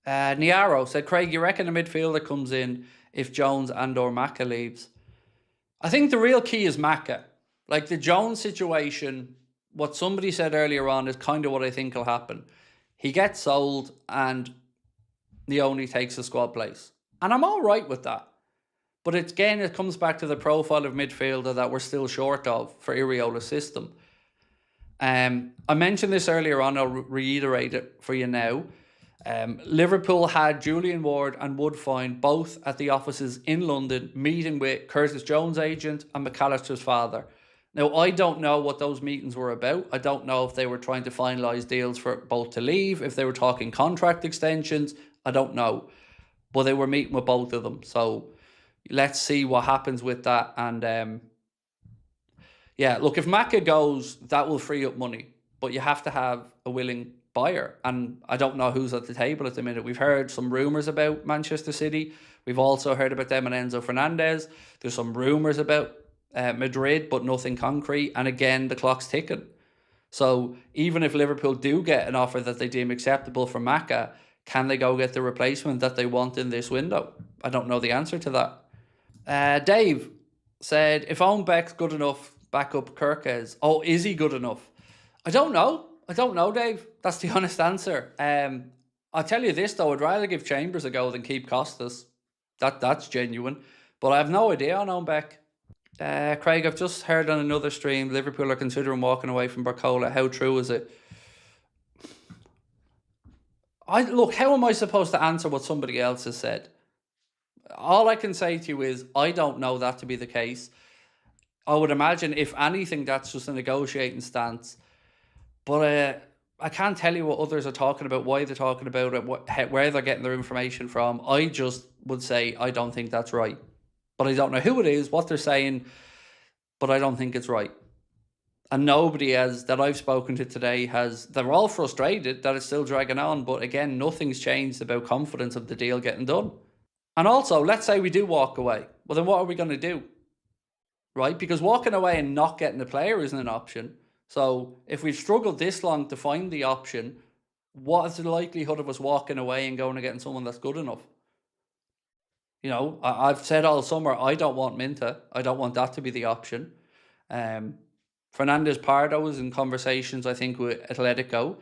Niaro said, Craig, you reckon a midfielder comes in if Jones and or Maka leaves? I think the real key is Maka. Like the Jones situation, what somebody said earlier on is kind of what I think will happen. He gets sold and he only takes a squad place. And I'm all right with that. But it comes back to the profile of midfielder that we're still short of for Iriola's system. I mentioned this earlier on, I'll reiterate it for you now. Liverpool had Julian Ward and Woodfine both at the offices in London meeting with Curtis Jones' agent and McAllister's father. Now, I don't know what those meetings were about. I don't know if they were trying to finalise deals for both to leave, if they were talking contract extensions. I don't know. But they were meeting with both of them. So let's see what happens with that. And yeah, look, if Maka goes, that will free up money. But you have to have a willing buyer. And I don't know who's at the table at the minute. We've heard some rumours about Manchester City. We've also heard about them and Enzo Fernandez. There's some rumours about Madrid, but nothing concrete. And again, the clock's ticking. So even if Liverpool do get an offer that they deem acceptable from Maka, can they go get the replacement that they want in this window? I don't know the answer to that. Dave said, if Owen-Beck's good enough, back up Kirkes. Oh, is he good enough? I don't know, Dave. That's the honest answer. I'll tell you this, though. I'd rather give Chambers a go than keep Costas. That's genuine. But I have no idea on Owen-Beck. Craig, I've just heard on another stream, Liverpool are considering walking away from Barcola. How true is it? Look, how am I supposed to answer what somebody else has said? All I can say to you is, I don't know that to be the case. I would imagine, if anything, that's just a negotiating stance. But I can't tell you what others are talking about, why they're talking about it, where they're getting their information from. I just would say I don't think that's right. But I don't know who it is, what they're saying, but I don't think it's right. And nobody that I've spoken to today they're all frustrated that it's still dragging on. But again, nothing's changed about confidence of the deal getting done. And also, let's say we do walk away. Well, then what are we going to do? Right? Because walking away and not getting the player isn't an option. So if we've struggled this long to find the option, what is the likelihood of us walking away and going and getting someone that's good enough? You know, I've said all summer, I don't want Minta. I don't want that to be the option. Fernandez Pardo is in conversations, I think, with Atletico.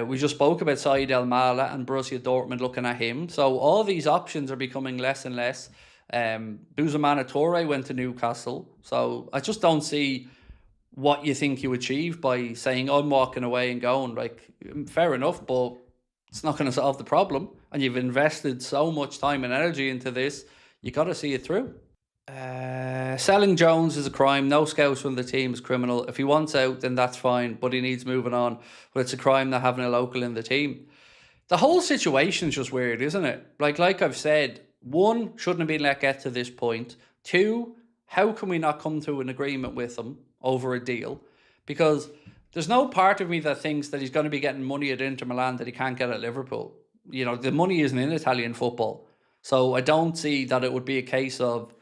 We just spoke about Said El Mala and Borussia Dortmund looking at him. So all these options are becoming less and less. Bouzamana Toure went to Newcastle. So I just don't see what you think you achieve by saying, I'm walking away and going. Like, fair enough, but it's not going to solve the problem. And you've invested so much time and energy into this, you got to see it through. Selling Jones is a crime. No scouts from the team is criminal. If he wants out, then that's fine, but he needs moving on. But it's a crime not having a local in the team. The whole situation's just weird, isn't it? Like I've said, one, shouldn't have been let get to this point. Two, how can we not come to an agreement with him over a deal? Because there's no part of me that thinks that he's going to be getting money at Inter Milan that he can't get at Liverpool. You know, the money isn't in Italian football. So I don't see that it would be a case of,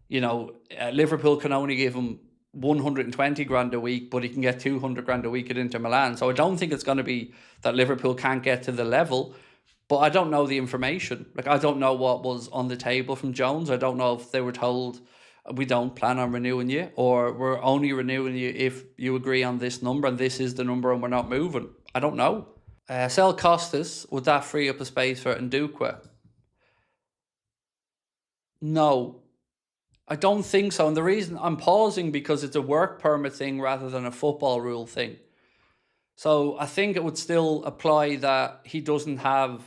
you know, Liverpool can only give him 120 grand a week, but he can get 200 grand a week at Inter Milan. So I don't think it's going to be that Liverpool can't get to the level, but I don't know the information. Like, I don't know what was on the table from Jones. I don't know if they were told, we don't plan on renewing you, or we're only renewing you if you agree on this number and this is the number and we're not moving. I don't know. Sell Costas, would that free up a space for N'Dukwe? No, I don't think so. And the reason I'm pausing, because it's a work permit thing rather than a football rule thing. So I think it would still apply that he doesn't have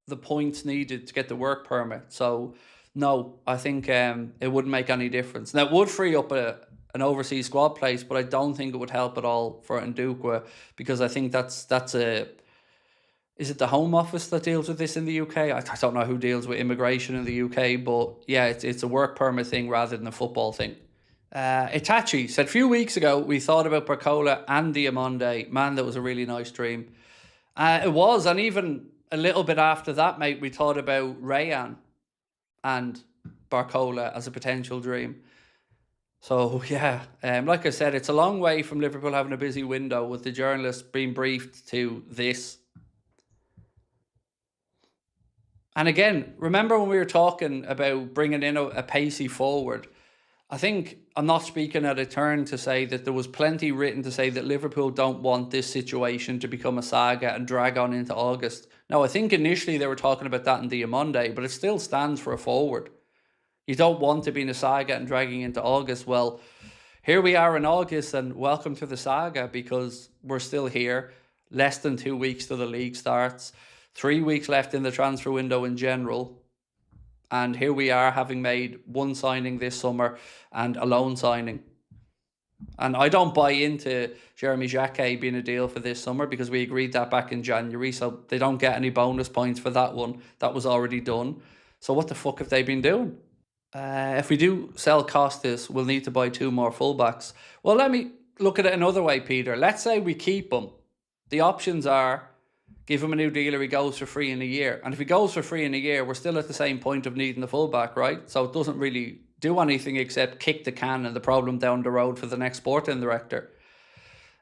the points needed to get the work permit. So no, I think it wouldn't make any difference. Now, it would free up an overseas squad place, but I don't think it would help at all for N'Dukwe, because I think that's is it the Home Office that deals with this in the UK? I don't know who deals with immigration in the UK, but yeah, it's a work permit thing rather than a football thing. Itachi said, a few weeks ago, we thought about Barcola and Diamonde. Man, that was a really nice dream. It was, and even a little bit after that, mate, we thought about Rayan and Barcola as a potential dream. So, yeah, like I said, it's a long way from Liverpool having a busy window with the journalists being briefed to this. And again, remember when we were talking about bringing in a pacey forward? I think I'm not speaking out of turn to say that there was plenty written to say that Liverpool don't want this situation to become a saga and drag on into August. Now, I think initially they were talking about that in Diamonde, but it still stands for a forward. You don't want to be in a saga and dragging into August. Well, here we are in August, and welcome to the saga, because we're still here. Less than 2 weeks till the league starts. 3 weeks left in the transfer window in general. And here we are, having made one signing this summer and a loan signing. And I don't buy into Jeremy Jacquet being a deal for this summer, because we agreed that back in January. So they don't get any bonus points for that one. That was already done. So what the fuck have they been doing? If we do sell Costas, we'll need to buy 2 more fullbacks. Well, let me look at it another way, Peter. Let's say we keep him. The options are give him a new deal or he goes for free in a year. And if he goes for free in a year, we're still at the same point of needing the fullback, right? So it doesn't really do anything except kick the can and the problem down the road for the next sporting director.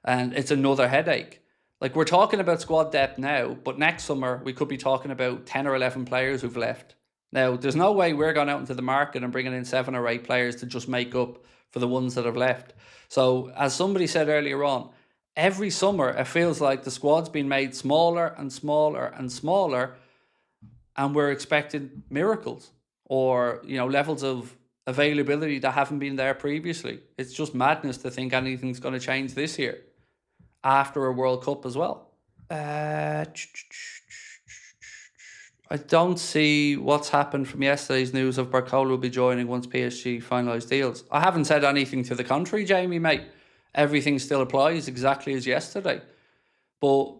And it's another headache. Like, we're talking about squad depth now, but next summer we could be talking about 10 or 11 players who've left. Now, there's no way we're going out into the market and bringing in 7 or 8 players to just make up for the ones that have left. So, as somebody said earlier on, every summer it feels like the squad's been made smaller and smaller and smaller, and we're expecting miracles or, levels of availability that haven't been there previously. It's just madness to think anything's going to change this year after a World Cup as well. I don't see what's happened from yesterday's news of Barcola will be joining once PSG finalise deals. I haven't said anything to the contrary, Jamie, mate. Everything still applies exactly as yesterday. But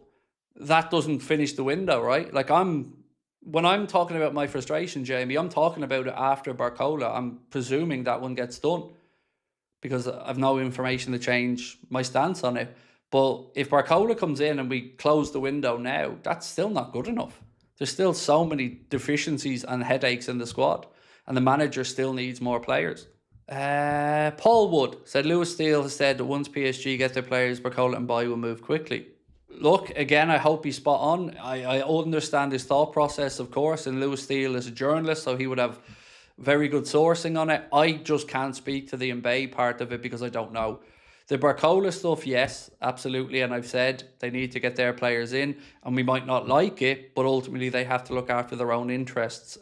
that doesn't finish the window, right? Like, when I'm talking about my frustration, Jamie, I'm talking about it after Barcola. I'm presuming that one gets done, because I've no information to change my stance on it. But if Barcola comes in and we close the window now, that's still not good enough. There's still so many deficiencies and headaches in the squad, and the manager still needs more players. Paul Wood said Lewis Steele has said that once PSG get their players, Barcola and Baye will move quickly. Look, again, I hope he's spot on. I understand his thought process, of course, and Lewis Steele is a journalist, so he would have very good sourcing on it. I just can't speak to the Mbaye part of it because I don't know. The Barcola stuff, yes, absolutely. And I've said they need to get their players in, and we might not like it, but ultimately they have to look after their own interests.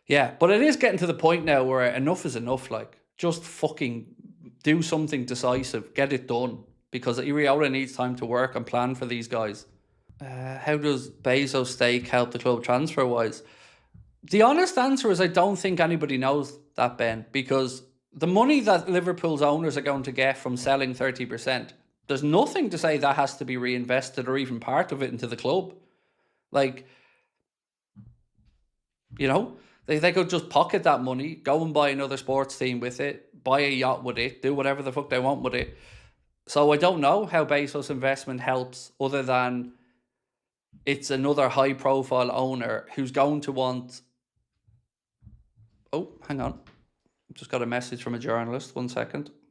Yeah, but it is getting to the point now where enough is enough. Like, just fucking do something decisive, get it done, because Iriola needs time to work and plan for these guys. How does Bezos' stake help the club transfer-wise? The honest answer is I don't think anybody knows that, Ben, because the money that Liverpool's owners are going to get from selling 30%, there's nothing to say that has to be reinvested or even part of it into the club. Like, they could just pocket that money, go and buy another sports team with it, buy a yacht with it, do whatever the fuck they want with it. So I don't know how Bezos' investment helps, other than it's another high-profile owner who's going to want... Oh, hang on. Just got a message from a journalist. 1 second.